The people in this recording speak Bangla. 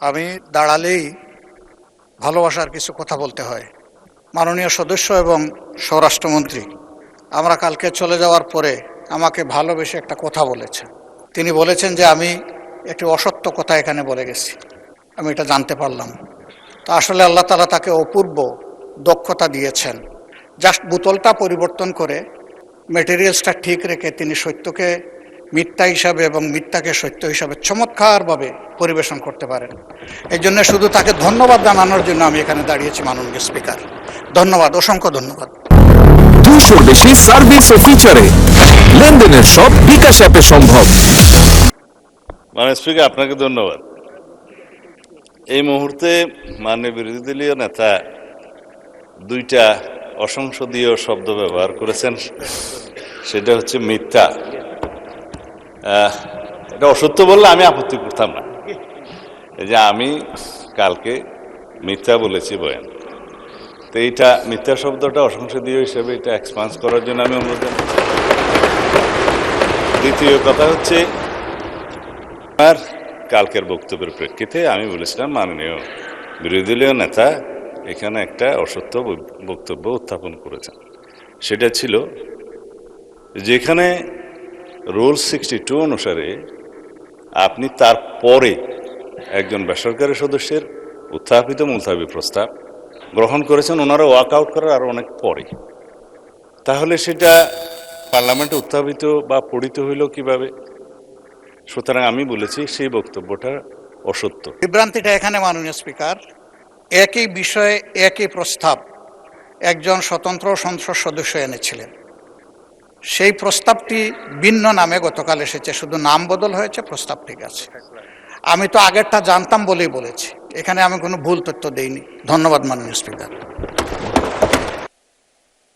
আমি দাঁড়ালেই ভালোবাসার কিছু কথা বলতে হয়। মাননীয় সদস্য এবং স্বরাষ্ট্রমন্ত্রী আমরা কালকে চলে যাওয়ার পরে আমাকে ভালোবেসে একটা কথা বলেছেন। তিনি বলেছেন যে আমি একটি অসত্য কথা এখানে বলে গেছি, আমি এটা জানতে পারলাম। তো আসলে আল্লাহ তাআলা তাকে অপূর্ব দক্ষতা দিয়েছেন। জাস্ট বোতলটা পরিবর্তন করে মেটেরিয়ালসটা ঠিক রেখে তিনি সত্যকে মিথ্যা হিসাবে এবং মিথ্যাকে সত্য হিসাবে চমৎকারভাবে পরিবেশন করতে পারেন। এই জন্য শুধু তাকে ধন্যবাদ জানানোর জন্য আমি এখানে দাঁড়িয়েছি। মাননীয় স্পিকার, ধন্যবাদ, অসংখ্য ধন্যবাদ। 200 বেশি সার্ভিস ও ফিচারে লেনদেনের সব বিকাশ অ্যাপে সম্ভব। মাননীয় স্পিকার, আপনাকে ধন্যবাদ। এই মুহূর্তে মাননীয় বিরোধী দলীয় নেতা দুইটা অসংসদীয় শব্দ ব্যবহার করেছেন, সেটা হচ্ছে মিথ্যা। এটা অসত্য বললে আমি আপত্তি করতাম না, এই যে আমি কালকে মিথ্যা বলেছি বয়ান, তো এইটা মিথ্যা শব্দটা অসংসদীয় হিসেবে এটা এক্সপান্স করার জন্য আমি অনুরোধ জানাই। দ্বিতীয় কথা হচ্ছে, আর কালকের বক্তব্যের প্রেক্ষিতে আমি বলেছিলাম মাননীয় বিরোধী দলীয় নেতা এখানে একটা অসত্য বক্তব্য উত্থাপন করেছেন। সেটা ছিল যেখানে রুল 62 অনুসারে আপনি তারপরে একজন বেসরকারি সদস্যের উত্থাপিত মুলতাবি প্রস্তাব গ্রহণ করেছেন, ওনারা ওয়াক আউট করার আরো অনেক পরে, তাহলে সেটা পার্লামেন্টে উত্থাপিত বা পড়িত হইল কিভাবে? সুতরাং আমি বলেছি সেই বক্তব্যটা অসত্য। বিভ্রান্তিটা এখানে মাননীয় স্পিকার, একই বিষয়ে একই প্রস্তাব একজন স্বতন্ত্র সংসদ সদস্য এনেছিলেন। সেই প্রস্তাবটি ভিন্ন নামে গতকাল এসেছে, শুধু নাম বদল হয়েছে, প্রস্তাব ঠিক আছে। আমি তো আগেরটা জানতাম বলেই বলেছি, এখানে আমি কোনো ভুল তথ্য দেইনি। ধন্যবাদ মাননীয় স্পিকার।